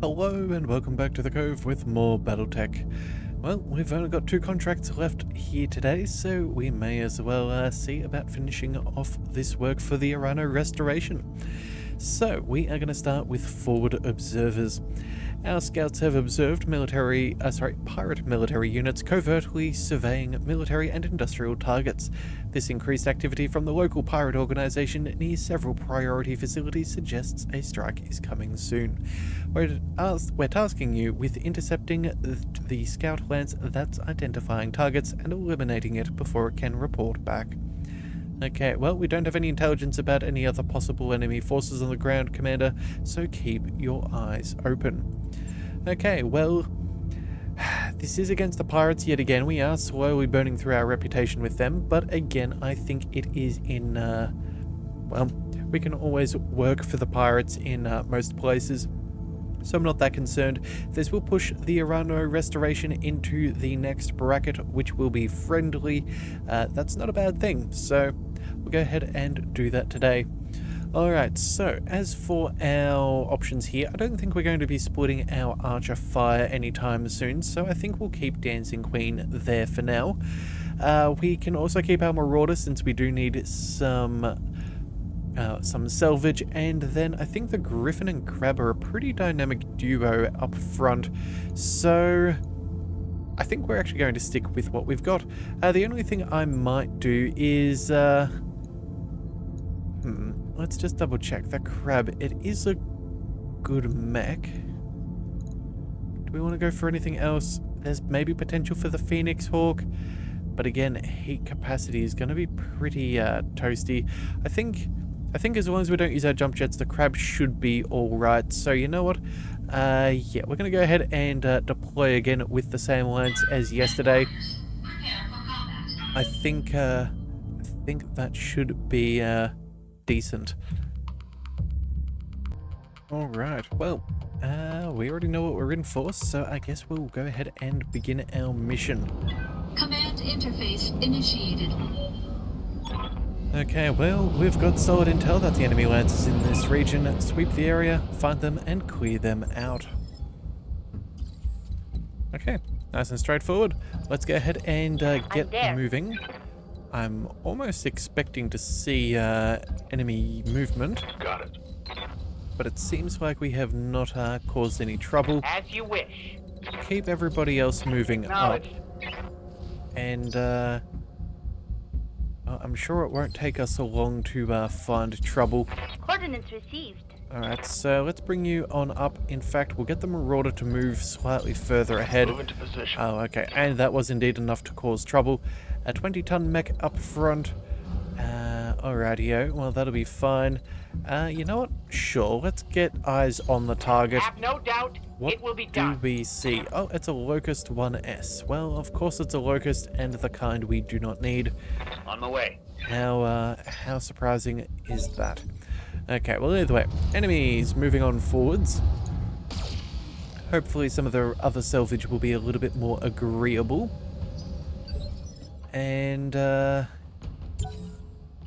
Hello and welcome back to the Cove with more BattleTech. Well, we've only got 2 contracts left here today, so we may as well see about finishing off this work for the Arano restoration. So, we are going to start with forward observers. Our scouts have observed pirate military units covertly surveying military and industrial targets. This increased activity from the local pirate organization near several priority facilities suggests a strike is coming soon. We're tasking you with intercepting the scout lance that's identifying targets and eliminating it before it can report back. Okay, well, we don't have any intelligence about any other possible enemy forces on the ground, Commander, so keep your eyes open. Okay, well, this is against the pirates yet again. We are slowly burning through our reputation with them, but again, I think it is in, well, we can always work for the pirates in most places, so I'm not that concerned. This will push the Arano restoration into the next bracket, which will be friendly. That's not a bad thing, so we'll go ahead and do that today. Alright, so as for our options here, I don't think we're going to be splitting our Archer Fire anytime soon, so I think we'll keep Dancing Queen there for now. We can also keep our Marauder since we do need some salvage, and then I think the Griffin and Crab are a pretty dynamic duo up front, so I think we're actually going to stick with what we've got. The only thing I might do is, let's just double check. The Crab, it is a good mech. Do we want to go for anything else? There's maybe potential for the Phoenix Hawk, but again, heat capacity is going to be pretty toasty. I think as long as we don't use our jump jets, the Crab should be alright. So you know what? Yeah, we're going to go ahead and deploy again with the same lance as yesterday. I think that should be decent. Alright, well, we already know what we're in for, so I guess we'll go ahead and begin our mission. Command interface initiated. Okay, well, we've got solid intel that the enemy lances in this region. Sweep the area, find them, and clear them out. Okay, nice and straightforward. Let's go ahead and get moving. I'm almost expecting to see enemy movement. Got it. But it seems like we have not caused any trouble. As you wish. Keep everybody else moving up. And I'm sure it won't take us so long to find trouble. Coordinates received. Alright, so let's bring you on up. In fact, we'll get the Marauder to move slightly further ahead. Move into position. Oh, okay. And that was indeed enough to cause trouble. A 20-ton mech up front. Alrightio. Well, that'll be fine. You know what? Sure, let's get eyes on the target. Have no doubt it will be done. What do we see? Oh, it's a Locust 1S. Well, of course it's a Locust, and the kind we do not need. On my way. How surprising is that? Okay, well, either way. Enemies moving on forwards. Hopefully some of the other salvage will be a little bit more agreeable. And,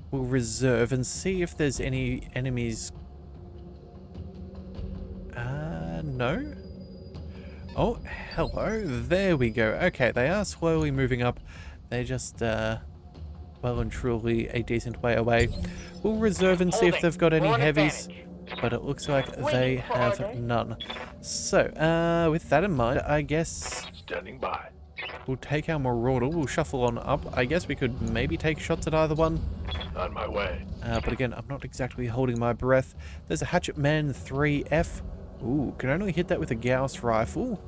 we'll reserve and see if there's any enemies. No? Oh, hello. There we go. Okay, they are slowly moving up. They're just, well and truly a decent way away. We'll reserve and see if they've got any heavies, but it looks like they have none. So, with that in mind, I guess Standing by. we'll take our Marauder, we'll shuffle on up. I guess we could maybe take shots at either one. On my way. But again, I'm not exactly holding my breath. There's a Hatchet Man 3F. Ooh, can only hit that with a Gauss rifle.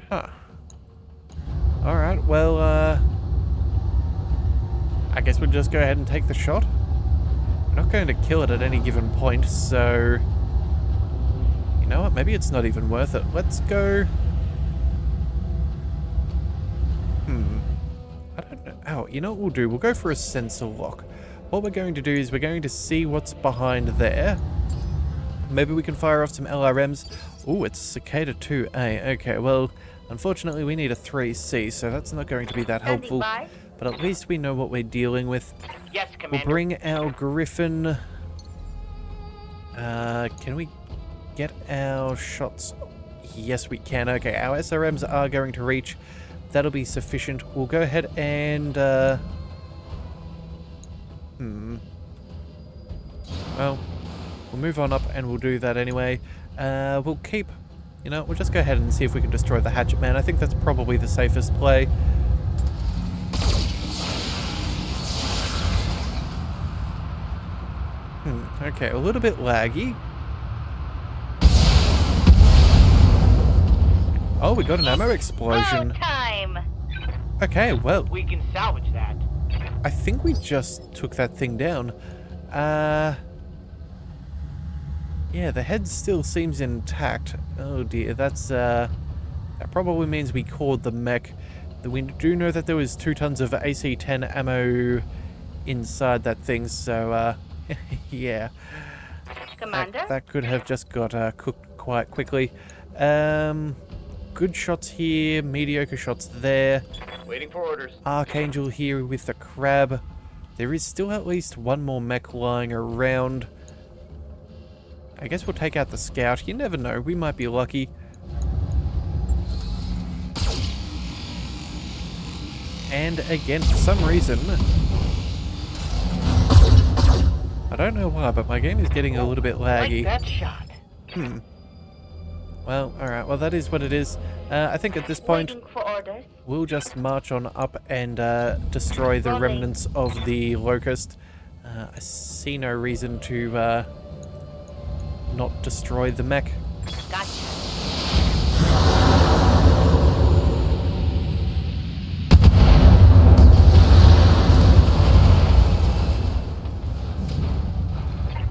Huh. Alright, well, I guess we'll just go ahead and take the shot. We're not going to kill it at any given point, so you know what? Maybe it's not even worth it. Let's go. I don't know. Oh, you know what we'll do? We'll go for a sensor lock. What we're going to do is we're going to see what's behind there. Maybe we can fire off some LRMs. Ooh, it's Cicada 2A. Okay, well, unfortunately we need a 3C, so that's not going to be that helpful. But at least we know what we're dealing with. Yes, Commander. We'll bring our Griffin. Can we get our shots? Yes, we can. Okay, our SRMs are going to reach. That'll be sufficient. We'll go ahead and... Well, we'll move on up and we'll do that anyway. We'll keep... You know, we'll just go ahead and see if we can destroy the hatchet man. I think that's probably the safest play. Okay, a little bit laggy. Oh, we got an ammo explosion. Time. Okay, well, We can salvage that. I think we just took that thing down. Yeah, the head still seems intact. Oh dear, that's, that probably means we caught the mech. We do know that there was 2 tons of AC-10 ammo inside that thing, so, yeah. Commander? That could have just got cooked quite quickly. Good shots here, mediocre shots there. Waiting for orders. Archangel here with the crab. There is still at least one more mech lying around. I guess we'll take out the scout. You never know, we might be lucky. And again, for some reason... I don't know why, but my game is getting a little bit laggy. Like that shot. Well, alright, well that is what it is. I think at this point, Waiting for orders. we'll just march on up and destroy the remnants of the Locust. I see no reason to not destroy the mech. Gotcha.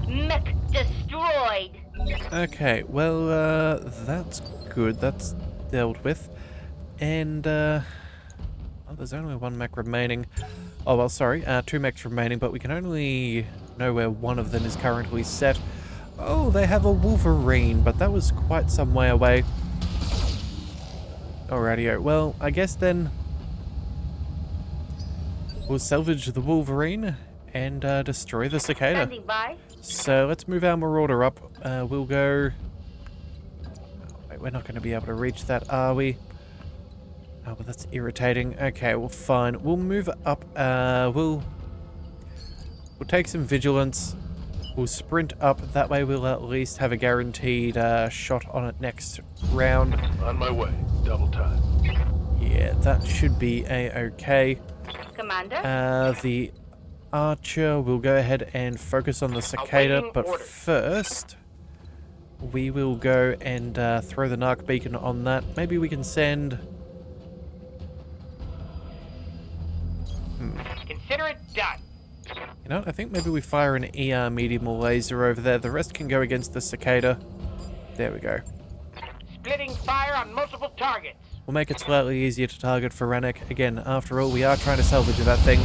Mech destroyed. Okay, well, that's good. That's dealt with. And, oh, there's only one mech remaining. Oh, well, sorry, 2 mechs remaining, but we can only know where one of them is currently set. Oh, they have a Wolverine, but that was quite some way away. Alrighty, well, I guess then we'll salvage the Wolverine and destroy the Cicada. Standing by. So let's move our Marauder up. We'll go... Oh, wait, we're not going to be able to reach that, are we? Oh, but that's irritating. Okay, well, fine. We'll move up. We'll take some vigilance. We'll sprint up. That way we'll at least have a guaranteed shot on it next round. On my way. Double time. Yeah, that should be a-okay. Commander? The Archer will go ahead and focus on the Cicada, Awaiting but orders. first we will go and throw the Narc Beacon on that. Maybe we can send... Consider it done. You know, I think maybe we fire an ER medium laser over there. The rest can go against the Cicada. There we go. Splitting fire on multiple targets. We'll make it slightly easier to target for Rennek. Again, after all, we are trying to salvage that thing.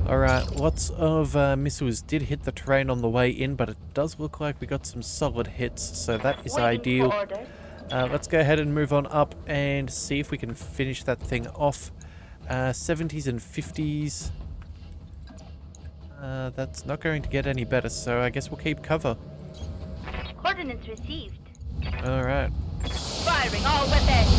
Alright, lots of missiles did hit the terrain on the way in, but it does look like we got some solid hits, so that is Waiting ideal. for orders. Let's go ahead and move on up and see if we can finish that thing off. 70s and 50s. That's not going to get any better, so I guess we'll keep cover. Coordinates received. Alright. Firing all weapons.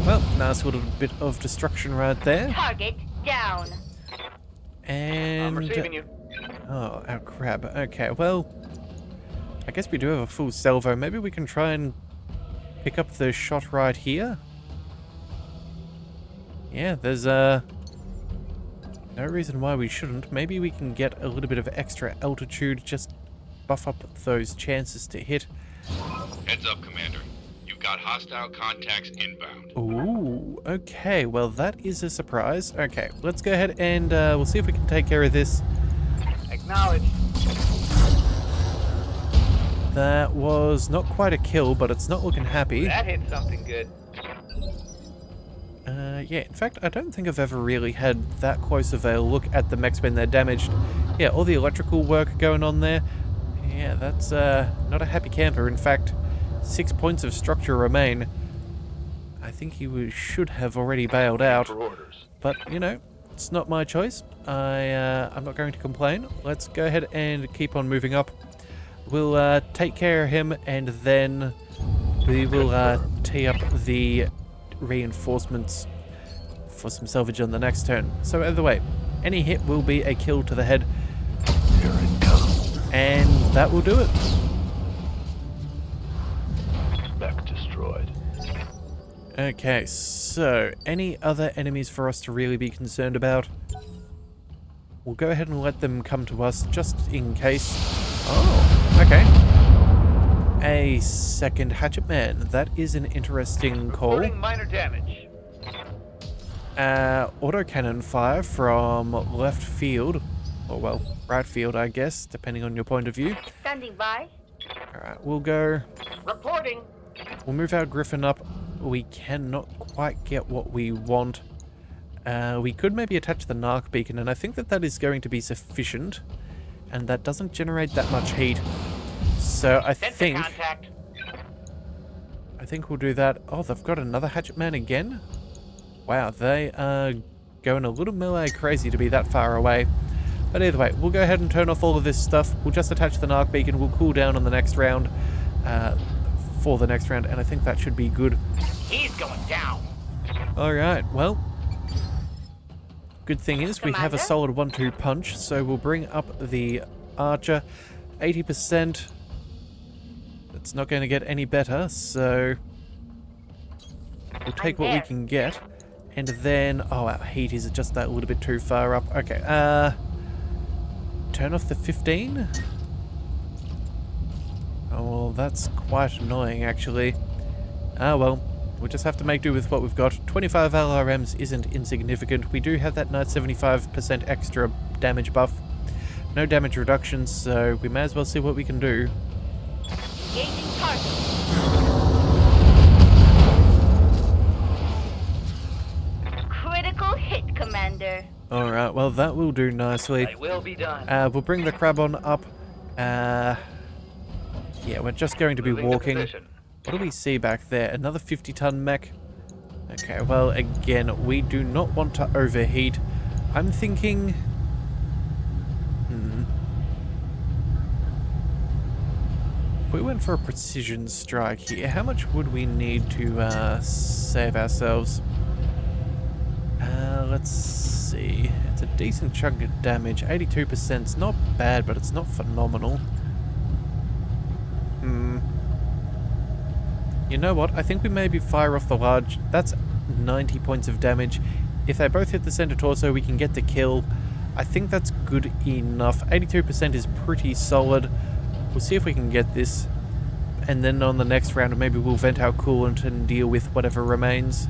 Well, nice little bit of destruction right there. Target down. And... I'm receiving you. Oh, our crab. Okay, well... I guess we do have a full salvo. Maybe we can try and pick up the shot right here. Yeah, there's no reason why we shouldn't. Maybe we can get a little bit of extra altitude, just buff up those chances to hit. Heads up, Commander. You've got hostile contacts inbound. Ooh, okay, well that is a surprise. Okay, let's go ahead and we'll see if we can take care of this. Acknowledge. That was not quite a kill, but it's not looking happy. That hit something good. Yeah, in fact, I don't think I've ever really had that close of a look at the mechs when they're damaged. Yeah, all the electrical work going on there. Yeah, that's not a happy camper. In fact, 6 points of structure remain. I think he should have already bailed out. For orders. But, you know, It's not my choice. I'm not going to complain. Let's go ahead and keep on moving up. We'll take care of him, and then we will tee up the reinforcements for some salvage on the next turn. So either way, any hit will be a kill to the head. Here it comes. And that will do it. Mech destroyed. Okay, so any other enemies for us to really be concerned about? We'll go ahead and let them come to us just in case. Oh, okay. A second hatchet man. That is an interesting call. Reporting minor damage. Autocannon fire from left field. Or well, right field, I guess, depending on your point of view. Standing by. Alright, we'll go. Reporting. We'll move our Griffin up. We cannot quite get what we want. We could maybe attach the Narc beacon, and I think that that is going to be sufficient. And that doesn't generate that much heat. So I think we'll do that. Oh, they've got another hatchet man again? Wow, they are going a little melee crazy to be that far away. But either way, we'll go ahead and turn off all of this stuff. We'll just attach the Narc beacon. We'll cool down on the next round. For the next round, and I think that should be good. He's going down. Alright, well. Good thing is we have a Commander? solid 1-2 punch, so we'll bring up the archer. 80%. It's not going to get any better, so we'll take what we can get. And then, oh, our heat is just that little bit too far up. Okay, turn off the 15. Oh, well, that's quite annoying, actually. Ah, well, we'll just have to make do with what we've got. 25 LRMs isn't insignificant. We do have that nice 75% extra damage buff. No damage reduction, so we may as well see what we can do. Engaging target. Critical hit, Commander. Alright, well, that will do nicely. I will be done. We'll bring the crab on up. Yeah, we're just going to be walking. What do we see back there? Another 50-ton mech. Okay, well, again, we do not want to overheat. I'm thinking... If we went for a precision strike here, how much would we need to save ourselves? Let's see. It's a decent chunk of damage. 82%. It's not bad, but it's not phenomenal. You know what? I think we maybe fire off the large. That's 90 points of damage. If they both hit the center torso, we can get the kill. I think that's good enough. 82% is pretty solid. We'll see if we can get this. And then on the next round, maybe we'll vent our coolant and deal with whatever remains.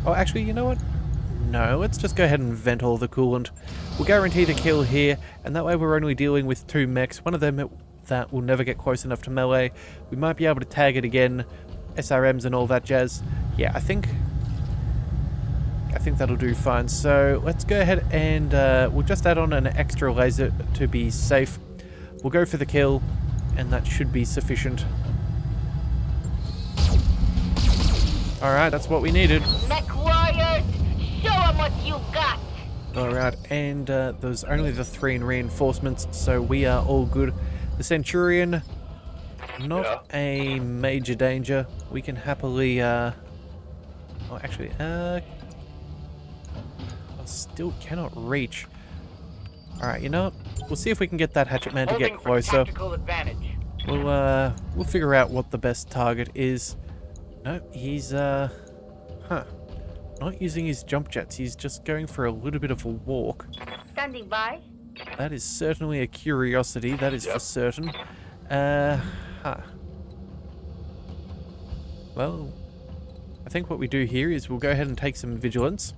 Oh, actually, you know what? No, let's just go ahead and vent all the coolant. We'll guarantee the kill here, and that way we're only dealing with 2 mechs. One of them that will never get close enough to melee. We might be able to tag it again, SRMs and all that jazz. Yeah, I think that'll do fine. So let's go ahead and we'll just add on an extra laser to be safe. We'll go for the kill, and that should be sufficient. Alright, that's what we needed. MechWarriors, show them what you got. Alright, and there's only the 3 in reinforcements, so we are all good. The Centurion, not a major danger. We can happily, oh, actually, I still cannot reach. Alright, you know what? We'll see if we can get that hatchet man to get closer. We'll figure out what the best target is. No, he's, not using his jump jets. He's just going for a little bit of a walk. Standing by. That is certainly a curiosity, that is for certain. Well, I think what we do here is we'll go ahead and take some vigilance.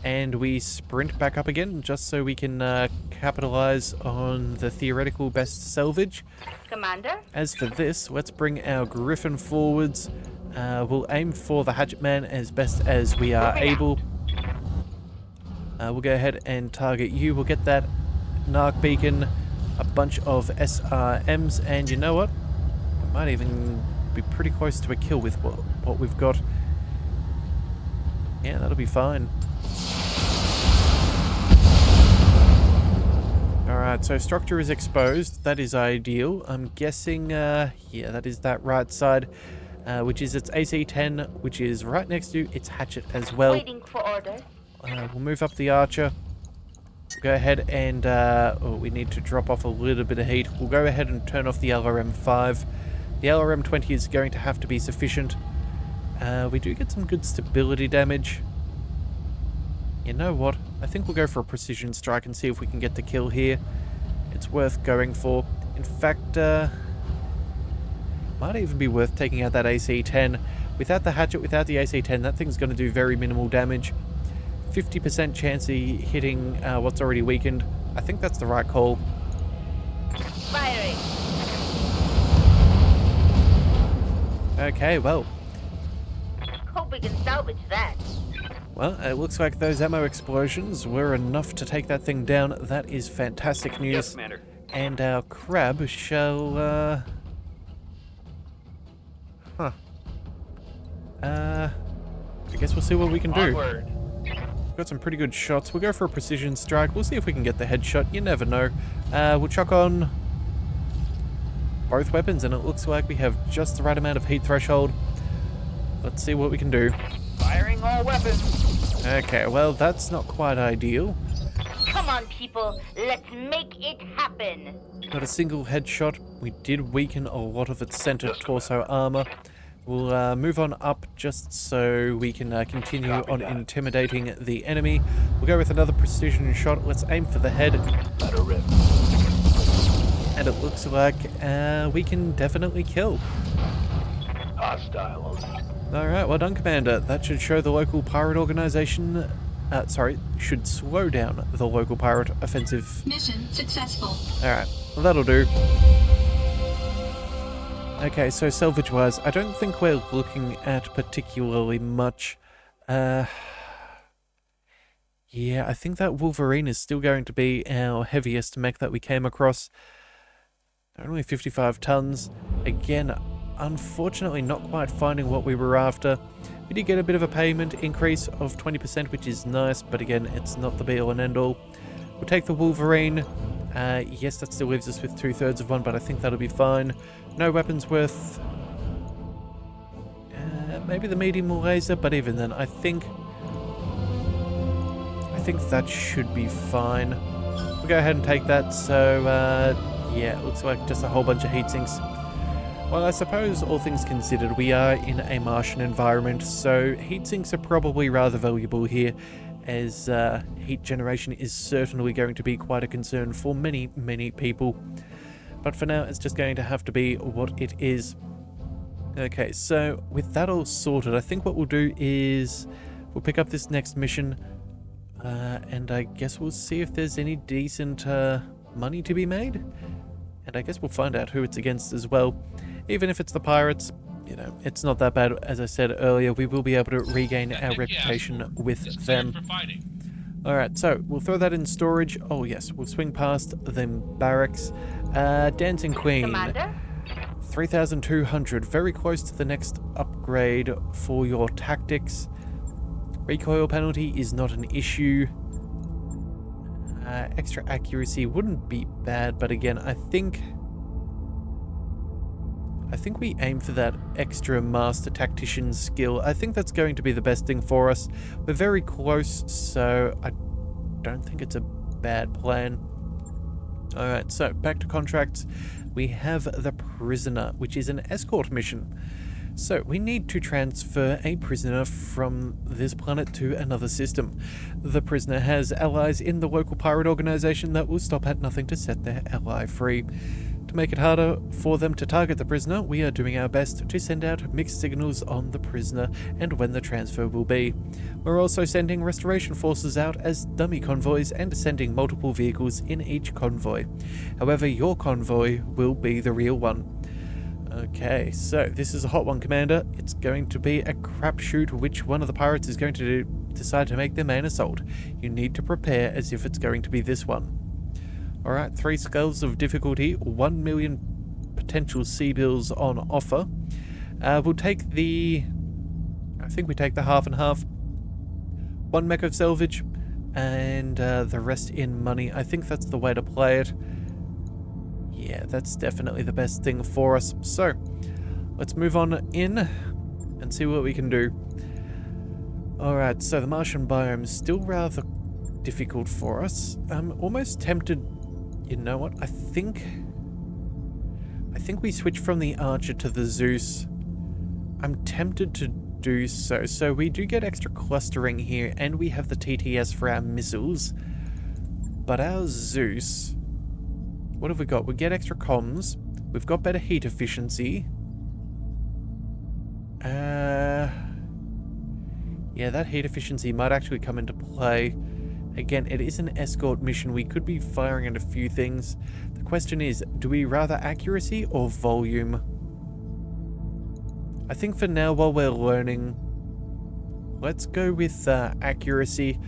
And we sprint back up again, just so we can capitalize on the theoretical best salvage. Commander? As for this, let's bring our Griffin forwards. We'll aim for the hatchet man as best as we are able. We'll go ahead and target you. We'll get that Narc beacon, a bunch of SRMs, and you know what? We might even be pretty close to a kill with what we've got. Yeah, that'll be fine. Alright, so structure is exposed. That is ideal. I'm guessing, yeah, that is that right side, which is its AC-10, which is right next to its hatchet as well. Waiting for orders. We'll move up the archer. Go ahead and, oh, we need to drop off a little bit of heat. We'll go ahead and turn off the LRM-5. The LRM-20 is going to have to be sufficient. We do get some good stability damage. You know what? I think we'll go for a precision strike and see if we can get the kill here. It's worth going for. In fact, might even be worth taking out that AC-10. Without the hatchet, without the AC-10, that thing's going to do very minimal damage. 50% chance of hitting what's already weakened. I think that's the right call. Firing. Okay, well. Hope we can salvage that. Well, it looks like those ammo explosions were enough to take that thing down. That is fantastic news. Yes, Commander. And our crab shall, I guess we'll see what we can do. Onward. Got some pretty good shots. We'll go for a precision strike. We'll see if we can get the headshot. You never know. We'll chuck on both weapons, and it looks like we have just the right amount of heat threshold. Let's see what we can do. Firing all weapons. Okay, well, that's not quite ideal. Come on, people. Let's make it happen. Not a single headshot. We did weaken a lot of its center torso armor. We'll move on up just so we can continue on intimidating the enemy. We'll go with another precision shot. Let's aim for the head. Let her rip. And it looks like we can definitely kill. Hostile. Alright, well done, Commander. That should show the local pirate organization... should slow down the local pirate offensive. Mission successful. Alright, well that'll do. Okay, so salvage-wise, I don't think we're looking at particularly much. Yeah, I think that Wolverine is still going to be our heaviest mech that we came across. Only 55 tons. Again, unfortunately not quite finding what we were after. We did get a bit of a payment increase of 20%, which is nice, but again, it's not the be-all and end-all. We'll take the Wolverine. Yes, that still leaves us with 2/3 of one, but I think that'll be fine. No weapons worth... maybe the medium laser, but even then, I think that should be fine. We'll go ahead and take that, so, yeah, it looks like just a whole bunch of heat sinks. Well, I suppose, all things considered, we are in a Martian environment, so heat sinks are probably rather valuable here, as heat generation is certainly going to be quite a concern for many, many people. But for now, it's just going to have to be what it is. Okay, so with that all sorted, I think what we'll do is we'll pick up this next mission, and I guess we'll see if there's any decent money to be made. And I guess we'll find out who it's against as well. Even if it's the pirates, you know, it's not that bad. As I said earlier, we will be able to regain our reputation with them. Alright, so we'll throw that in storage. Oh yes, we'll swing past them barracks. Dancing Queen. Commander? 3,200, very close to the next upgrade for your tactics. Recoil penalty is not an issue. Extra accuracy wouldn't be bad, but again, I think we aim for that extra master tactician skill. I think that's going to be the best thing for us. We're very close, so I don't think it's a bad plan. Alright, so back to contracts. We have the prisoner, which is an escort mission. So we need to transfer a prisoner from this planet to another system. The prisoner has allies in the local pirate organization that will stop at nothing to set their ally free. To make it harder for them to target the prisoner, we are doing our best to send out mixed signals on the prisoner and when the transfer will be. We're also sending restoration forces out as dummy convoys and sending multiple vehicles in each convoy. However, your convoy will be the real one. Okay, so this is a hot one, Commander. It's going to be a crapshoot which one of the pirates is going to decide to make their main assault. You need to prepare as if it's going to be this one. Alright, 3 scales of difficulty, 1 million potential sea bills on offer. We'll take the... I think we take the half and half. 1 mech of salvage, and the rest in money. I think that's the way to play it. Yeah, that's definitely the best thing for us. So, let's move on in and see what we can do. Alright, so the Martian biome is still rather difficult for us. I'm almost tempted... You know what? I think we switch from the Archer to the Zeus. I'm tempted to do so. So we do get extra clustering here, and we have the TTS for our missiles. But our Zeus... What have we got? We get extra comms. We've got better heat efficiency. Yeah, that heat efficiency might actually come into play. Again, it is an escort mission. We could be firing at a few things. The question is, do we rather accuracy or volume? I think for now, while we're learning, let's go with accuracy.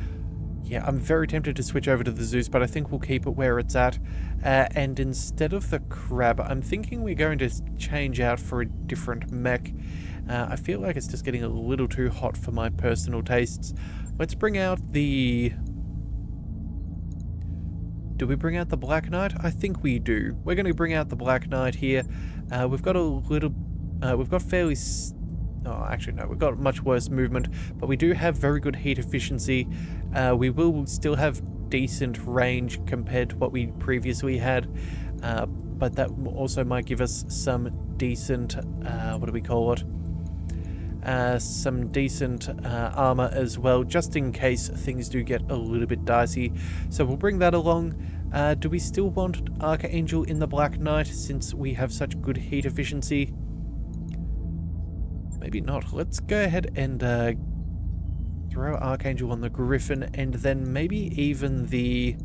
Yeah, I'm very tempted to switch over to the Zeus, but I think we'll keep it where it's at. And instead of the Crab, I'm thinking we're going to change out for a different mech. I feel like it's just getting a little too hot for my personal tastes. Let's bring out the... Do we bring out the Black Knight? I think we do. We're going to bring out the Black Knight here. We've got a little... we've got fairly... Oh, actually, no. We've got much worse movement, but we do have very good heat efficiency. We will still have decent range compared to what we previously had, but that also might give us some decent... what do we call it? Some decent armor as well, just in case things do get a little bit dicey. So we'll bring that along. Do we still want Archangel in the Black Knight since we have such good heat efficiency? Maybe not. Let's go ahead and throw Archangel on the Griffin, and then maybe even the...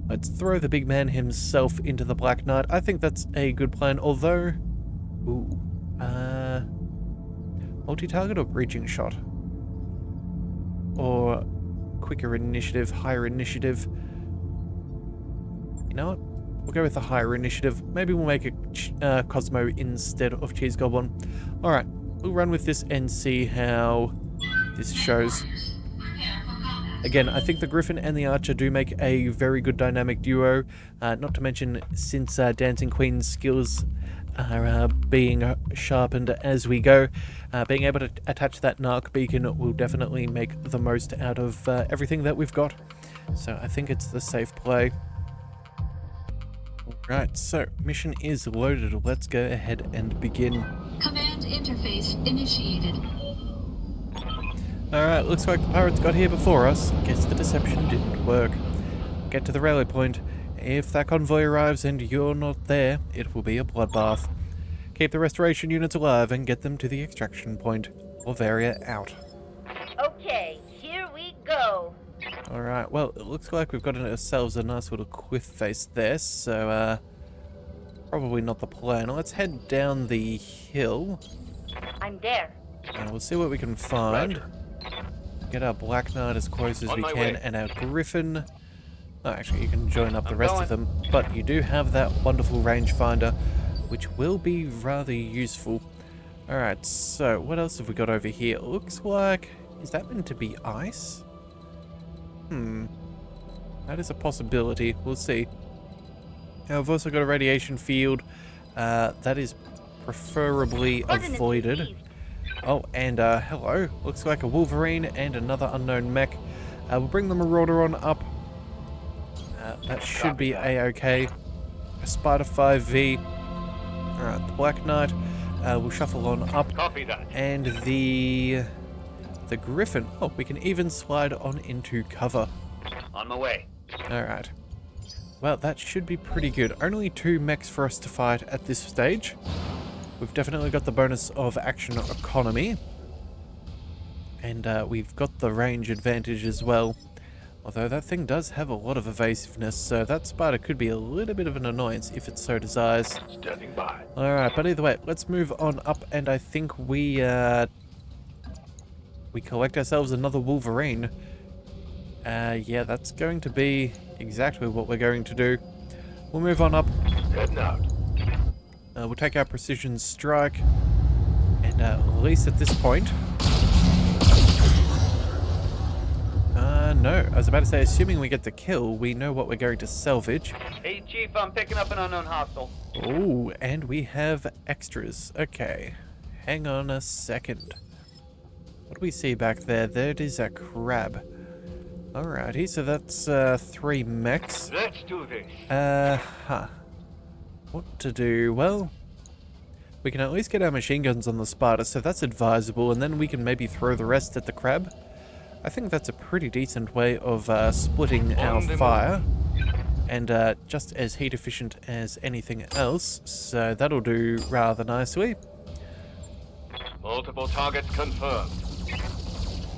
Let's throw the big man himself into the Black Knight. I think that's a good plan, although... Ooh. Multi-target or breaching shot? Or quicker initiative, higher initiative? You know what? We'll go with the higher initiative. Maybe we'll make a Cosmo instead of Cheese Goblin. Alright, we'll run with this and see how this shows. Again, I think the Griffin and the Archer do make a very good dynamic duo. Not to mention, since Dancing Queen's skills are being sharpened as we go, being able to attach that Narc beacon will definitely make the most out of everything that we've got. So I think it's the safe play. Right, so mission is loaded. Let's go ahead and begin. Command interface initiated. Alright, looks like the pirates got here before us. Guess the deception didn't work. Get to the rally point. If that convoy arrives and you're not there, it will be a bloodbath. Keep the restoration units alive and get them to the extraction point. Bavaria out. Okay, here we go. Alright, well, it looks like we've got ourselves a nice little cliff face there, so, probably not the plan. Let's head down the hill. I'm there. And we'll see what we can find. Roger. Get our Black Knight as close as On we my can, way. and our Griffin. Oh, actually, you can join up the I'm rest going. of them, but you do have that wonderful rangefinder, which will be rather useful. Alright, so what else have we got over here? It looks like... Is that meant to be ice? That is a possibility. We'll see. Now, I've also got a radiation field. That is preferably Ordnance avoided. received. Oh, and hello. Looks like a Wolverine and another unknown mech. We'll bring the Marauder on up. That should be a-okay. A Spider 5V. Alright, the Black Knight. We'll shuffle on up. Copy that. And the Griffin. Oh, we can even slide on into cover. On my way. Alright. Well, that should be pretty good. Only 2 mechs for us to fight at this stage. We've definitely got the bonus of action economy. And we've got the range advantage as well. Although that thing does have a lot of evasiveness, so that spider could be a little bit of an annoyance if it so desires. Standing by. Alright, but either way, let's move on up, and I think we collect ourselves another Wolverine. Yeah, that's going to be exactly what we're going to do. We'll move on up. Heading out. We'll take our precision strike, and at least at this point, No. I was about to say, assuming we get the kill, we know what we're going to salvage. Hey, Chief, I'm picking up an unknown hostile. Oh, and we have extras. Okay. Hang on a second. What do we see back there? There is a crab. Alrighty, so that's 3 mechs. Let's do this. What to do? Well, we can at least get our machine guns on the Sparta, so that's advisable, and then we can maybe throw the rest at the crab. I think that's a pretty decent way of splitting our fire, and just as heat efficient as anything else, so that'll do rather nicely. Multiple targets confirmed.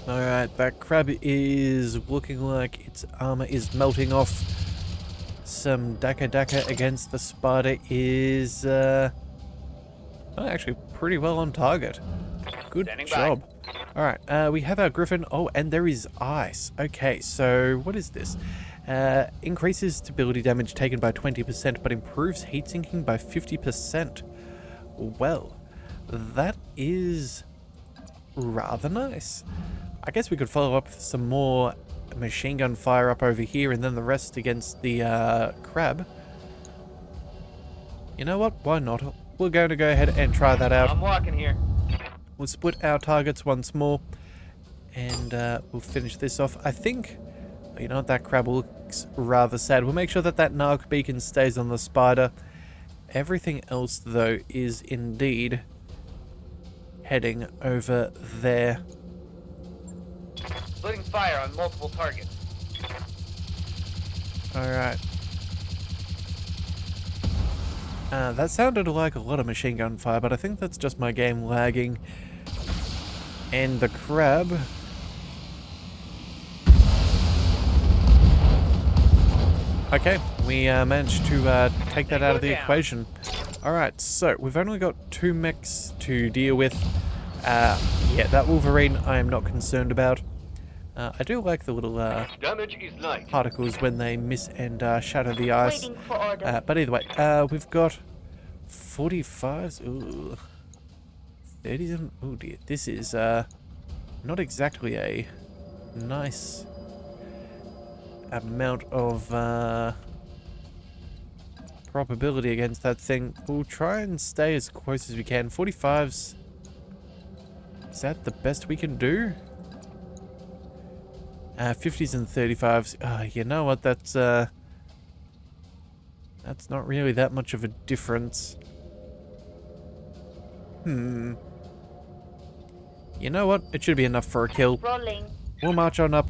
Alright, that crab is looking like its armor is melting off. Some Daka against the Sparta is actually pretty well on target. Good Standing job. Alright, we have our Griffin. Oh, and there is ice. Okay, so what is this? Increases stability damage taken by 20%, but improves heat sinking by 50%. Well, that is rather nice. I guess we could follow up with some more machine gun fire up over here and then the rest against the crab. You know what? Why not? We're going to go ahead and try that out. I'm walking here. We'll split our targets once more and we'll finish this off. I think, you know what, that crab looks rather sad. We'll make sure that that narc beacon stays on the Spider. Everything else, though, is indeed heading over there. Splitting fire on multiple targets. Alright. That sounded like a lot of machine gun fire, but I think that's just my game lagging. And the crab... Okay, we managed to take that out of the equation. Alright, so we've only got 2 mechs to deal with. Yeah, that Wolverine I am not concerned about. I do like the little Damage is light. particles when they miss and shatter the ice. Waiting for order. But either way, we've got 45s. Ooh. 30s. And, oh dear. This is not exactly a nice amount of probability against that thing. We'll try and stay as close as we can. 45s. Is that the best we can do? 50s and 35s. You know what? That's not really that much of a difference. You know what? It should be enough for a kill. Rolling. We'll march on up.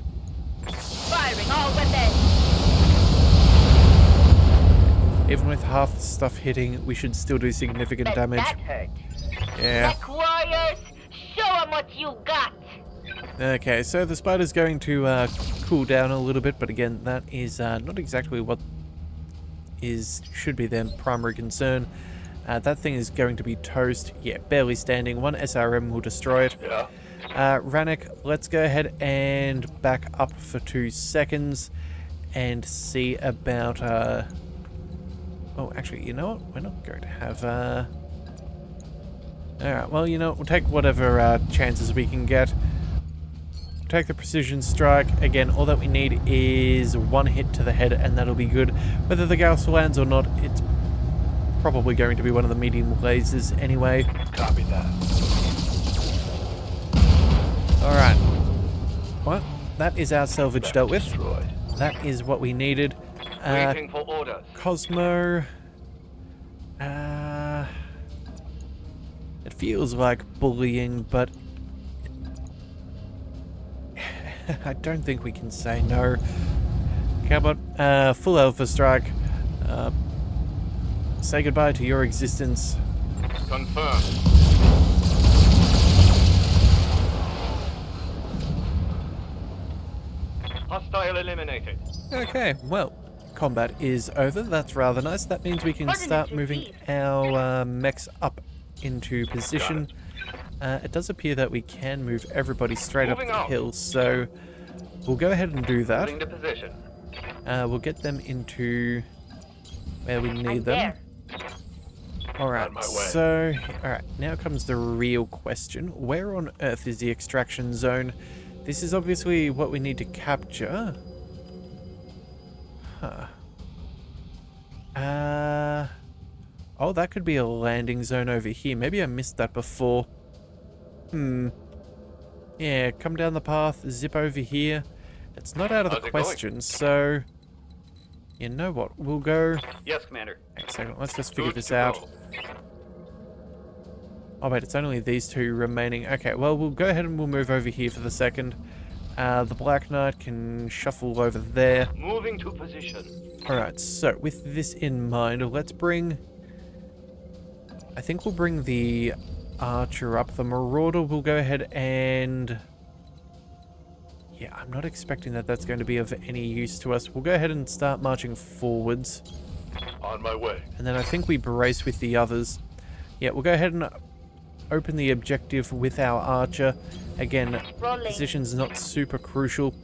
Firing all weapons. Even with half the stuff hitting, we should still do significant Bet damage. that hurt. Yeah. MechWarriors, show 'em what you got. Okay, so the spider's going to cool down a little bit, but again, that is not exactly what should be their primary concern. That thing is going to be toast. Yeah, barely standing. 1 SRM will destroy it. Yeah. Rannick, let's go ahead and back up for 2 seconds and see about... Oh, actually, you know what? We're not going to have... Alright, well, you know what? We'll take whatever chances we can get. Take the precision strike. Again, all that we need is 1 hit to the head, and that'll be good. Whether the Gauss lands or not, it's probably going to be one of the medium lasers anyway. Copy that. Alright. Well, that is our salvage dealt with. Destroyed. That is what we needed. Waiting for orders. Cosmo... It feels like bullying, but... I don't think we can say no. Come on, full Alpha Strike. Say goodbye to your existence. Confirmed. Hostile eliminated. Okay, well, combat is over. That's rather nice. That means we can start moving our mechs up into position. It does appear that we can move everybody straight up the hill, so we'll go ahead and do that. Moving to position. We'll get them into where we need them. Alright, On my way. so, alright, now comes the real question. Where on Earth is the extraction zone? This is obviously what we need to capture. Huh. Oh, that could be a landing zone over here. Maybe I missed that before. Yeah, come down the path, zip over here. It's not out of the question, so... You know what? We'll go... Yes, Commander. Hang on a second, let's just figure Good this to out. go. Oh wait, it's only these two remaining. Okay, well, we'll go ahead and we'll move over here for the second. The Black Knight can shuffle over there. Moving to position. Alright, so with this in mind, let's bring... I think we'll bring the Archer up. The Marauder will go ahead and... Yeah, I'm not expecting that that's going to be of any use to us. We'll go ahead and start marching forwards. On my way. And then I think we brace with the others. Yeah, we'll go ahead and open the objective with our Archer. Again, Rolling. position's not super crucial.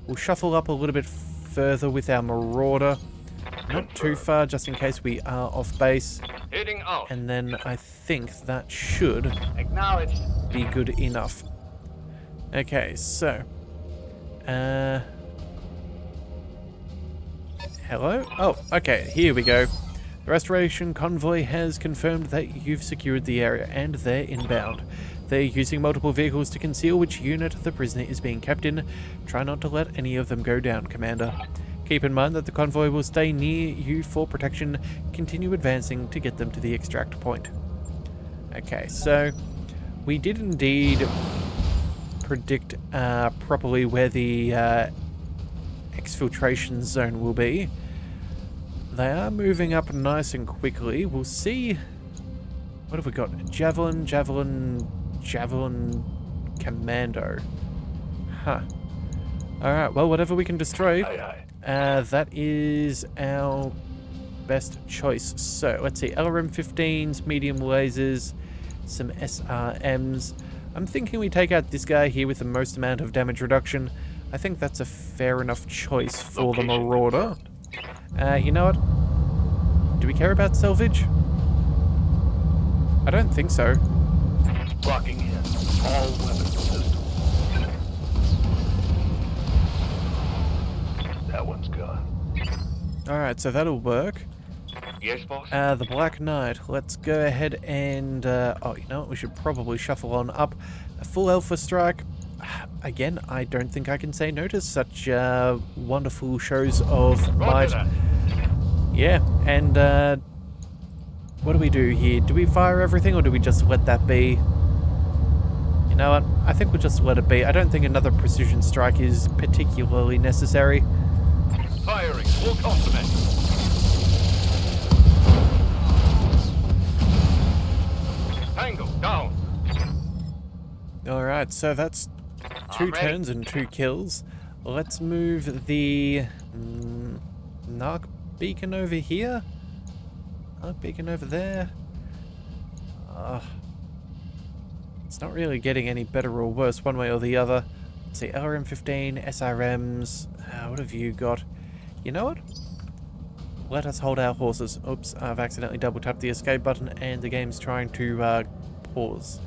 We'll shuffle up a little bit further with our Marauder. Not too far, just in case we are off base. Heading out. And then I think that should Acknowledged. be good enough. Okay, so... Hello? Oh, okay, here we go. The restoration convoy has confirmed that you've secured the area, and they're inbound. They're using multiple vehicles to conceal which unit the prisoner is being kept in. Try not to let any of them go down, Commander. Keep in mind that the convoy will stay near you for protection. Continue advancing to get them to the extract point. Okay, so we did indeed predict properly where the exfiltration zone will be. They are moving up nice and quickly. We'll see. What have we got? Javelin, Javelin, Javelin, Commando. Huh. Alright, well, whatever we can destroy, that is our best choice. So, let's see. LRM-15s, medium lasers, some SRMs. I'm thinking we take out this guy here with the most amount of damage reduction. I think that's a fair enough choice for the Marauder. You know what? Do we care about salvage? I don't think so. Locking in. All weapon systems. That one's gone. Alright, so that'll work. Yes, boss? The Black Knight. Let's go ahead and... oh, you know what? We should probably shuffle on up. A full Alpha Strike. Again, I don't think I can say no to such wonderful shows of might. Yeah, and what do we do here? Do we fire everything or do we just let that be? You know what? I think we'll just let it be. I don't think another precision strike is particularly necessary. Firing. Full complement. Tango. Down. Alright, so that's 2 turns and 2 kills. Let's move the Narc beacon over here. Narc beacon over there. It's not really getting any better or worse one way or the other. Let's see, LRM-15, SRMs. What have you got? You know what? Let us hold our horses. Oops, I've accidentally double tapped the escape button and the game's trying to pause.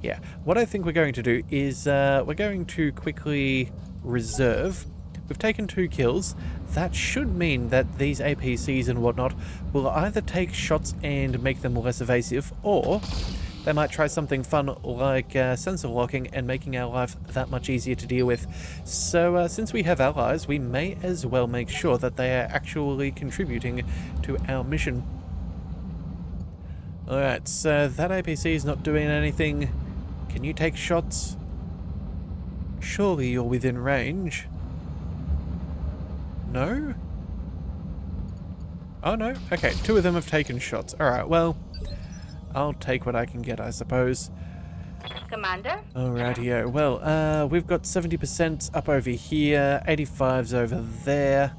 Yeah, what I think we're going to do is we're going to quickly reserve. We've taken 2 kills. That should mean that these APCs and whatnot will either take shots and make them less evasive, or they might try something fun like sensor locking and making our life that much easier to deal with. So since we have allies, we may as well make sure that they are actually contributing to our mission. Alright, so that APC is not doing anything. Can you take shots? Surely you're within range. No? Oh no? Okay, 2 of them have taken shots. Alright, well, I'll take what I can get, I suppose. Commander? Alrighty-o. Well, we've got 70% up over here, 85's over there.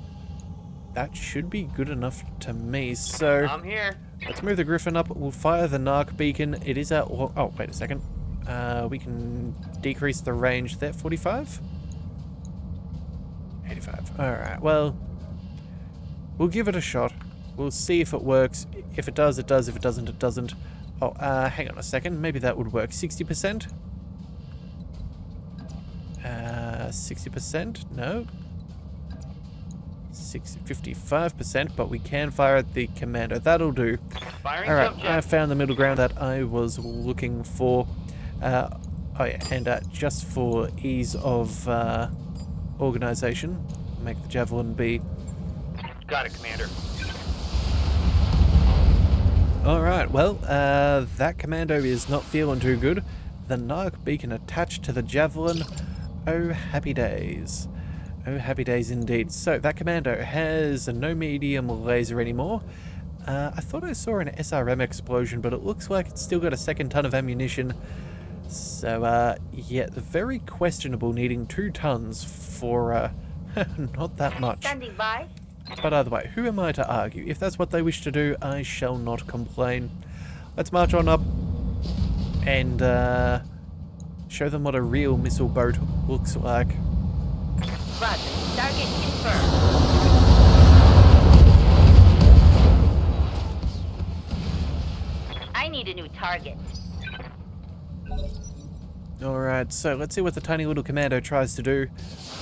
That should be good enough to me, so... I'm here. Let's move the Griffin up. We'll fire the Narc beacon. It is at... Oh, wait a second. We can decrease the range there. 45? 85. Alright, well... We'll give it a shot. We'll see if it works. If it does, it does. If it doesn't, it doesn't. Oh, hang on a second. Maybe that would work. 60%? 60%? No. 55%, but we can fire at the commando. That'll do. Firing Alright, jump I jet. found the middle ground that I was looking for. Oh yeah, and just for ease of organization, make the Javelin be. Got it, Commander. Alright, well, that commando is not feeling too good. The Narc beacon attached to the Javelin. Oh, happy days. Oh, happy days indeed. So, that commando has no medium laser anymore. I thought I saw an SRM explosion, but it looks like it's still got a second ton of ammunition. So, yeah, very questionable, needing 2 tons for, not that much. Standing by. But either way, who am I to argue? If that's what they wish to do, I shall not complain. Let's march on up and show them what a real missile boat looks like. Roger. Target confirmed. I need a new target. Alright, so let's see what the tiny little commando tries to do.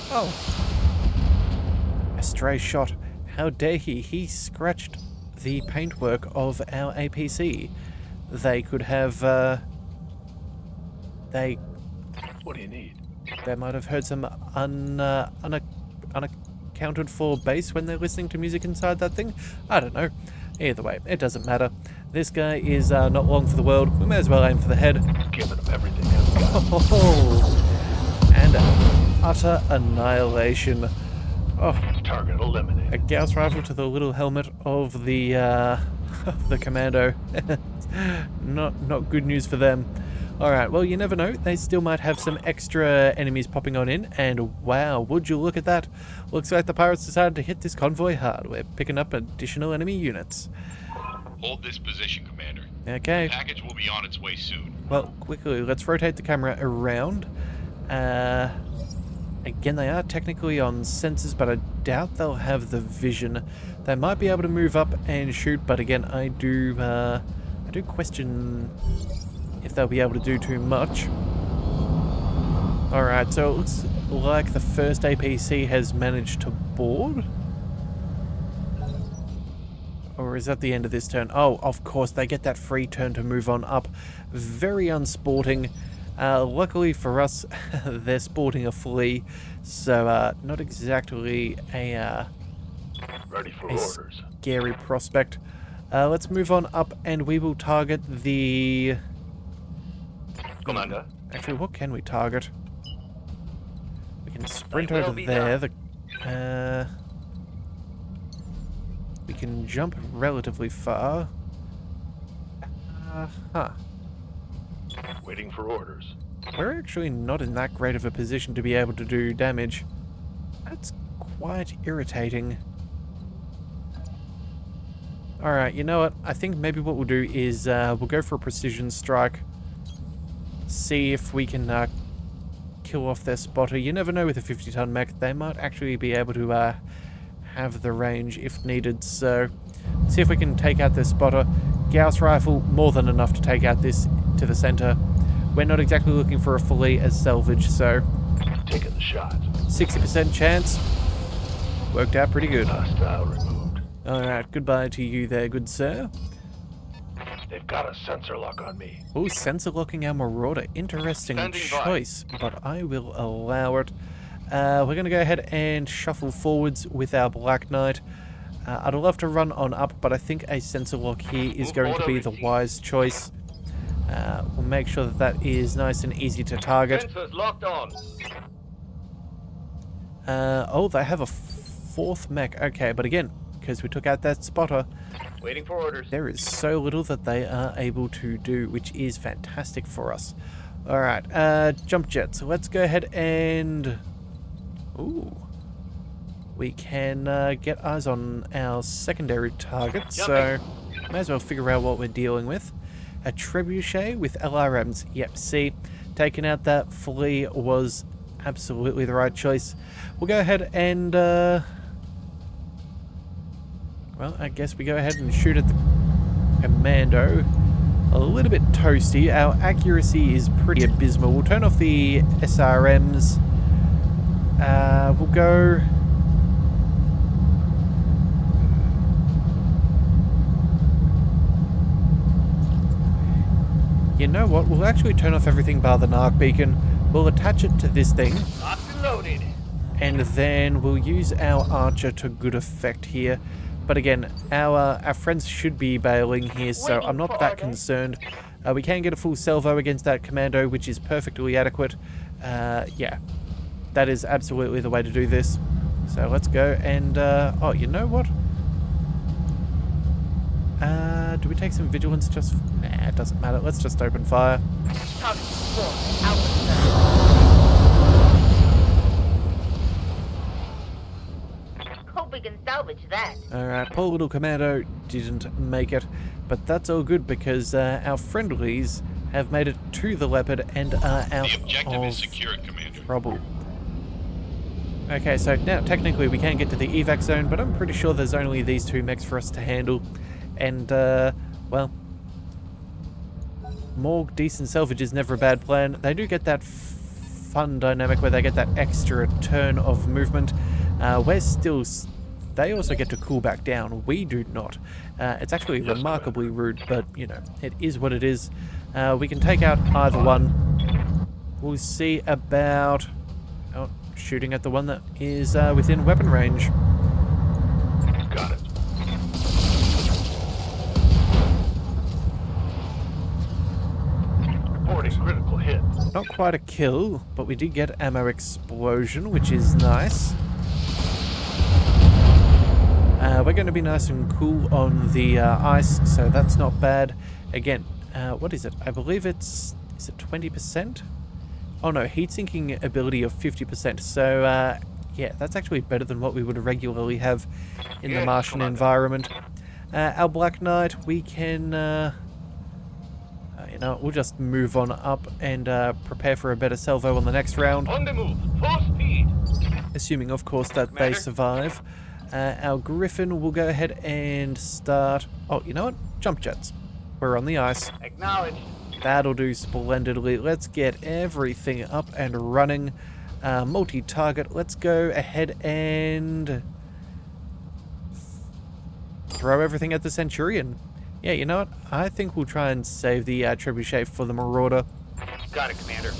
Oh! A stray shot. How dare he? He scratched the paintwork of our APC. They could have, What do you need? They might have heard some unaccounted for bass when they're listening to music inside that thing. I don't know. Either way, it doesn't matter. This guy is not long for the world. We may as well aim for the head. Giving them everything I've got. Oh, and utter annihilation. Oh, Target eliminated. a Gauss rifle to the little helmet of the the commando. Not good news for them. Alright, well, you never know. They still might have some extra enemies popping on in. And wow, would you look at that? Looks like the pirates decided to hit this convoy hard. We're picking up additional enemy units. Hold this position, Commander. Okay. The package will be on its way soon. Well, quickly, let's rotate the camera around. Again, they are technically on sensors, but I doubt they'll have the vision. They might be able to move up and shoot, but again, I do question if they'll be able to do too much. Alright, so it looks like the first APC has managed to board. Or is that the end of this turn? Oh, of course, they get that free turn to move on up. Very unsporting. Luckily for us, they're sporting a flea, so not exactly a Ready for orders. scary prospect. Let's move on up and we will target the... Commander. Actually, what can we target? We can sprint That will over be there. done. We can jump relatively far. Huh. Waiting for orders. We're actually not in that great of a position to be able to do damage. That's quite irritating. Alright, you know what? I think maybe what we'll do is we'll go for a precision strike. See if we can kill off their spotter. You never know with a 50-ton mech. They might actually be able to have the range if needed. So, see if we can take out their spotter. Gauss rifle, more than enough to take out this to the center. We're not exactly looking for a fillet as salvage, so Taking the shot. 60% chance. Worked out pretty good. Hostile removed. Alright, goodbye to you there, good sir. They've got a sensor lock on me. Oh, sensor locking our Marauder. Interesting Standing by. choice, but I will allow it. We're going to go ahead and shuffle forwards with our Black Knight. I'd love to run on up, but I think a sensor lock here is going to be the wise choice. We'll make sure that that is nice and easy to target. Sensors locked on. Oh, they have a fourth mech. Okay, but again, because we took out that spotter, Waiting for orders. there is so little that they are able to do, which is fantastic for us. Alright, jump jet. So let's go ahead and... Ooh. We can get eyes on our secondary target, so may as well figure out what we're dealing with. A trebuchet with LRMs. Yep, see, taking out that flea was absolutely the right choice. We'll go ahead and... well, I guess we go ahead and shoot at the commando. A little bit toasty. Our accuracy is pretty abysmal. We'll turn off the SRMs. We'll go... You know what? We'll actually turn off everything bar the narc beacon. We'll attach it to this thing. Locked and loaded. And then we'll use our archer to good effect here. But again, our friends should be bailing here, so I'm not that concerned. We can get a full salvo against that commando, which is perfectly adequate. Yeah, that is absolutely the way to do this. So let's go and... oh, you know what? Do we take some vigilance just... Nah, it doesn't matter. Let's just open fire. Target four, out. Hope we can salvage that. Alright, poor little commando didn't make it, but that's all good because our friendlies have made it to the Leopard and are out The objective is of secured, Commander. trouble. Okay, so now technically we can get to the evac zone, but I'm pretty sure there's only these two mechs for us to handle. And, well, more decent salvage is never a bad plan. They do get that fun dynamic where they get that extra turn of movement. We're still... They also get to cool back down. We do not. It's actually remarkably rude, but, you know, it is what it is. We can take out either one. We'll see about... Oh, shooting at the one that is within weapon range. Got it. Reporting critical hit. Not quite a kill, but we did get ammo explosion, which is nice. We're going to be nice and cool on the ice, so that's not bad. Again, what is it? I believe it's... Is it 20%? Oh no, heat sinking ability of 50%. So, yeah, that's actually better than what we would regularly have in the Martian environment. Our Black Knight, we can... you know, we'll just move on up and prepare for a better salvo on the next round. On the move. Full speed. Assuming, of course, that they survive. Our Griffin will go ahead and start... Oh, you know what? Jump jets. We're on the ice. Acknowledged. That'll do splendidly. Let's get everything up and running. Multi-target. Let's go ahead and... throw everything at the Centurion. Yeah, you know what? I think we'll try and save the Trebuchet for the Marauder. Got it, Commander.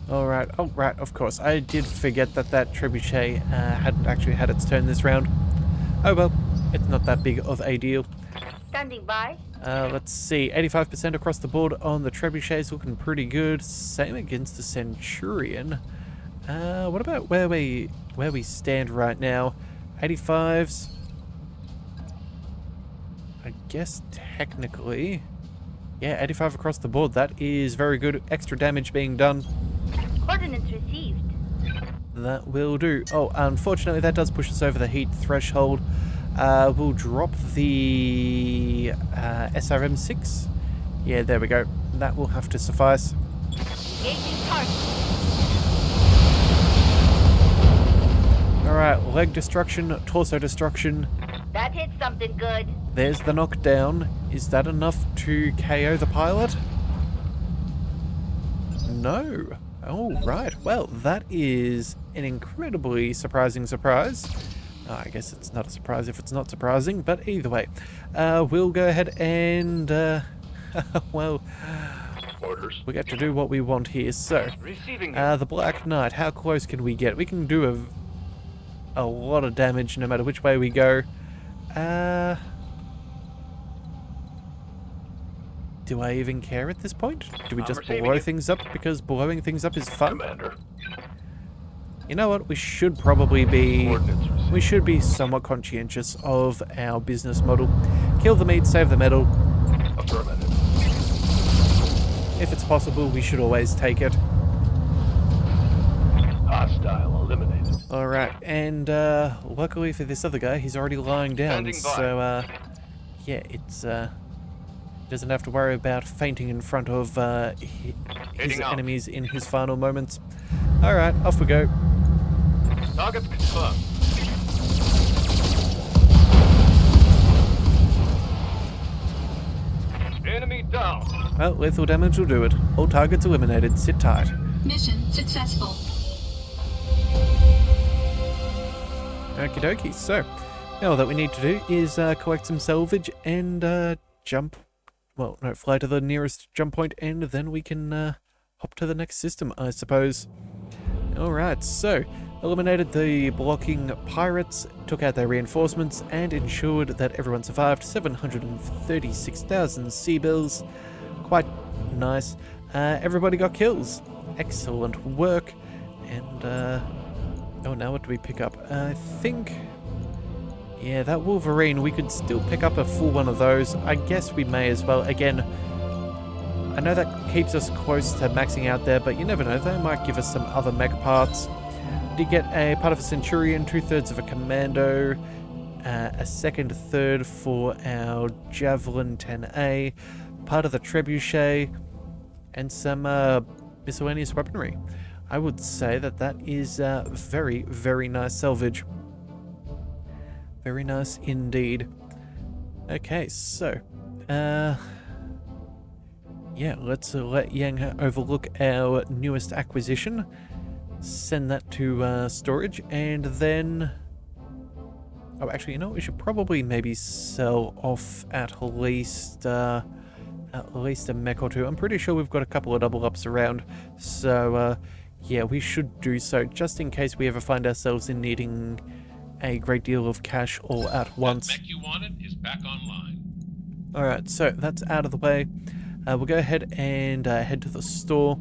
Alright, oh right, of course. I did forget that that Trebuchet hadn't actually had its turn this round. Oh well, it's not that big of a deal. Standing by. Let's see, 85% across the board on the Trebuchet's looking pretty good. Same against the Centurion. What about where we stand right now? 85s. I guess technically, yeah, 85 across the board. That is very good. Extra damage being done. Coordinates received. That will do. Oh, unfortunately, that does push us over the heat threshold. We'll drop the SRM-6. Yeah, there we go. That will have to suffice. Engaging target. Alright, leg destruction, torso destruction. That hit something good. There's the knockdown. Is that enough to KO the pilot? No. Oh, right. Well, that is an incredibly surprising surprise. I guess it's not a surprise if it's not surprising, but either way. We'll go ahead and, well, Orders. we get to do what we want here. So, Receiving. the Black Knight, how close can we get? We can do a lot of damage no matter which way we go. Do I even care at this point? Do we just receiving blow you. things up because blowing things up is fun? Commander. You know what? We should probably be... Coordinates received. We should be somewhat conscientious of our business model. Kill the meat, save the metal. Affirmative. If it's possible, we should always take it. Hostile eliminated. Alright, and luckily for this other guy, he's already lying down, Standing by. so yeah, it's doesn't have to worry about fainting in front of his Heading out. enemies in his final moments. Alright, off we go. Targets confirmed. Enemy down. Well, lethal damage will do it. All targets eliminated. Sit tight. Mission successful. Okie dokie. So, now all that we need to do is collect some salvage and jump. Well, no, fly to the nearest jump point, and then we can hop to the next system, I suppose. Alright, so eliminated the blocking pirates, took out their reinforcements, and ensured that everyone survived. 736,000 sea bills. Quite nice. Everybody got kills. Excellent work. And, oh, now what do we pick up? I think, yeah, that Wolverine, we could still pick up a full one of those. I guess we may as well. Again, I know that keeps us close to maxing out there, but you never know, they might give us some other mech parts. We did get a part of a Centurion, 2/3 of a Commando, a second third for our Javelin 10A, part of the Trebuchet, and some miscellaneous weaponry. I would say that that is very, very nice salvage. Very nice indeed. Okay, so, yeah, let's let Yang overlook our newest acquisition. Send that to storage, and then... Oh, actually, you know, we should probably maybe sell off at least a mech or two. I'm pretty sure we've got a couple of double ups around, so yeah, we should do so, just in case we ever find ourselves in needing a great deal of cash all at once. That mech you wanted is back online. Alright, so that's out of the way. We'll go ahead and head to the store.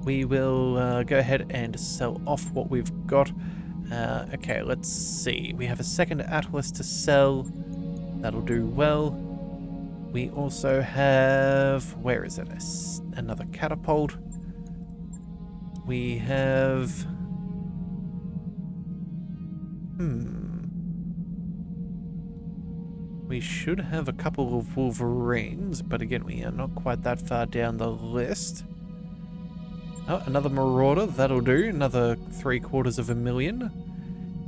We will go ahead and sell off what we've got. Okay, let's see. We have a second Atlas to sell. That'll do well. We also have... where is it? Another catapult. We have... We should have a couple of Wolverines, but again, we are not quite that far down the list. Oh, another Marauder, that'll do. Another 750,000.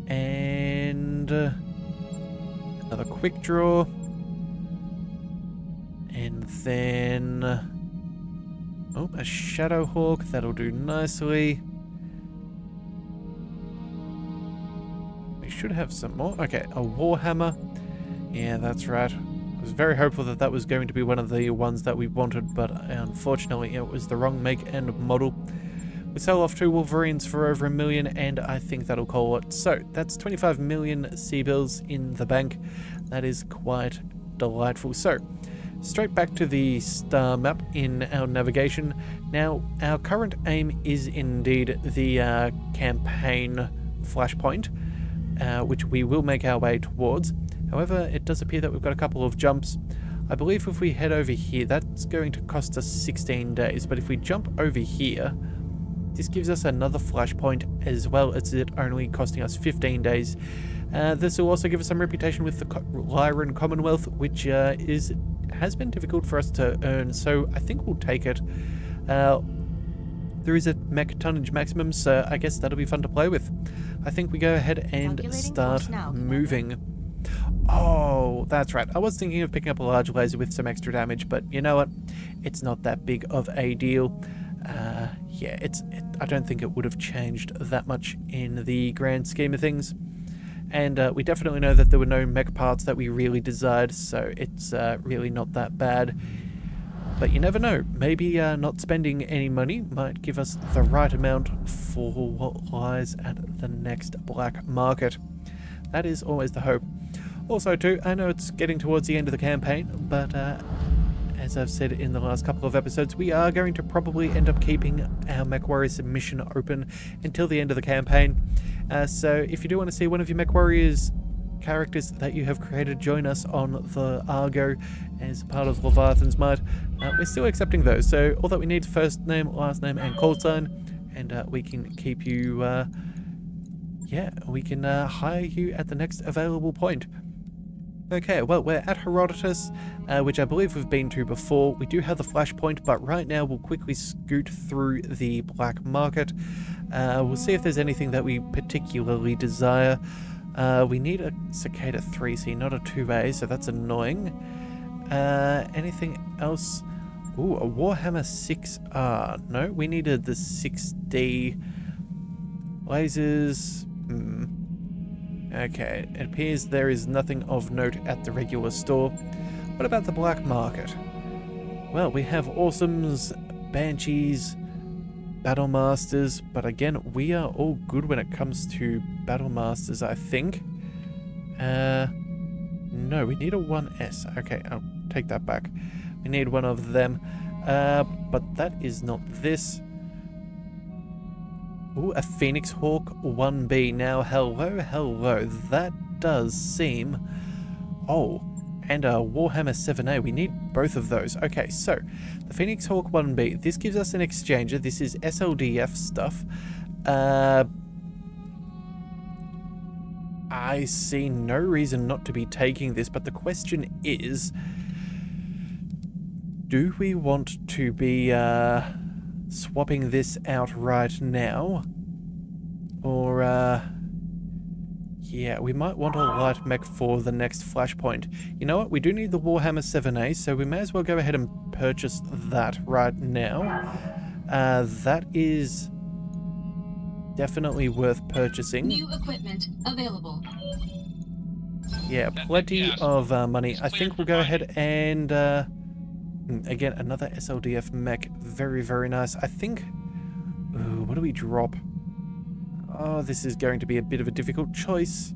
And another Quick Draw. And then... oh, a Shadowhawk, that'll do nicely. We should have some more. Okay, a Warhammer. Yeah, that's right. I was very hopeful that that was going to be one of the ones that we wanted, but unfortunately it was the wrong make and model. We sell off 2 Wolverines for over 1 million, and I think that'll call it. So, that's 25 million sea bills in the bank. That is quite delightful. So, straight back to the star map in our navigation. Now, our current aim is indeed the campaign flashpoint, which we will make our way towards. However, it does appear that we've got a couple of jumps. I believe if we head over here, that's going to cost us 16 days. But if we jump over here, this gives us another flashpoint, as well as it only costing us 15 days. This will also give us some reputation with the Lyran Commonwealth, which has been difficult for us to earn, so I think we'll take it. There is a mech tonnage maximum, so I guess that'll be fun to play with. I think we go ahead and start moving. Oh, that's right. I was thinking of picking up a large laser with some extra damage, but you know what? It's not that big of a deal. Yeah, I don't think it would have changed that much in the grand scheme of things. And we definitely know that there were no mech parts that we really desired, so it's really not that bad. But you never know. Maybe not spending any money might give us the right amount for what lies at the next black market. That is always the hope. Also too, I know it's getting towards the end of the campaign, but as I've said in the last couple of episodes, we are going to probably end up keeping our MechWarrior submission open until the end of the campaign. So if you do want to see one of your MechWarriors characters that you have created join us on the Argo as part of Leviathan's Might, we're still accepting those. So all that we need is first name, last name, and call sign, and we can keep you, yeah, we can hire you at the next available point. Okay, well, we're at Herodotus, which I believe we've been to before. We do have the flashpoint, but right now we'll quickly scoot through the black market. We'll see if there's anything that we particularly desire. We need a Cicada 3C, not a 2A, so that's annoying. Anything else Ooh, a Warhammer 6R. No, we needed the 6D. Lasers. Okay, it appears there is nothing of note at the regular store. What about the black market? Well, we have Awesomes, Banshees, Battlemasters, but again, we are all good when it comes to Battlemasters, I think. No, we need a 1S. Okay, I'll take that back. We need one of them. But that is not this. Ooh, a Phoenix Hawk 1B. Now, hello. That does seem... Oh, and a Warhammer 7A. We need both of those. Okay, so the Phoenix Hawk 1B. This gives us an exchanger. This is SLDF stuff. I see no reason not to be taking this, but the question is, do we want to be swapping this out right now? Or, yeah, we might want a light mech for the next flashpoint. You know what? We do need the Warhammer 7A, so we may as well go ahead and purchase that right now. That is definitely worth purchasing. New equipment available. Yeah, plenty of money. I think we'll go ahead and... again, another SLDF mech. Very, very nice. I think... Ooh, what do we drop? Oh, this is going to be a bit of a difficult choice.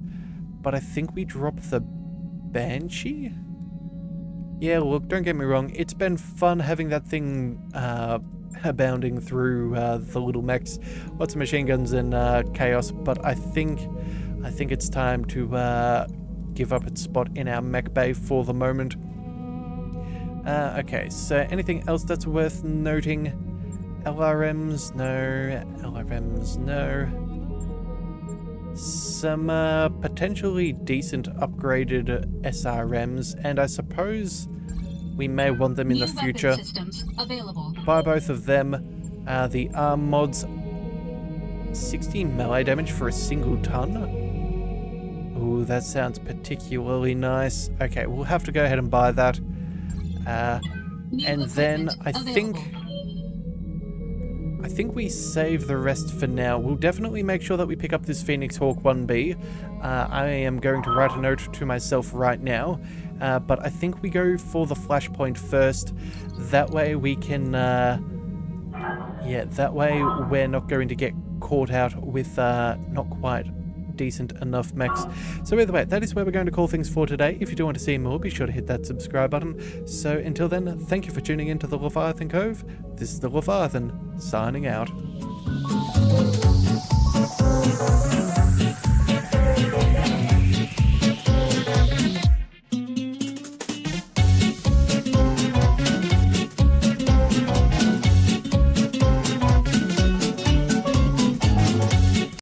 But I think we drop the Banshee? Yeah, look, don't get me wrong. It's been fun having that thing abounding through the little mechs. Lots of machine guns and chaos. But I think it's time to give up its spot in our mech bay for the moment. Okay, so anything else that's worth noting? LRMs, no. LRMs, no. Some potentially decent upgraded SRMs, and I suppose we may want them in the future. Systems available. Buy both of them. The arm mods, 16 melee damage for a single ton. Ooh, that sounds particularly nice. Okay, we'll have to go ahead and buy that. And then I think we save the rest for now. We'll definitely make sure that we pick up this Phoenix Hawk 1B. I am going to write a note to myself right now. But I think we go for the flashpoint first. That way we can... yeah, that way we're not going to get caught out with not quite decent enough mechs. So either way, that is where we're going to call things for today. If you do want to see more, be sure to hit that subscribe button. So until then, thank you for tuning in to the Leviathan Cove. This is the Leviathan, signing out.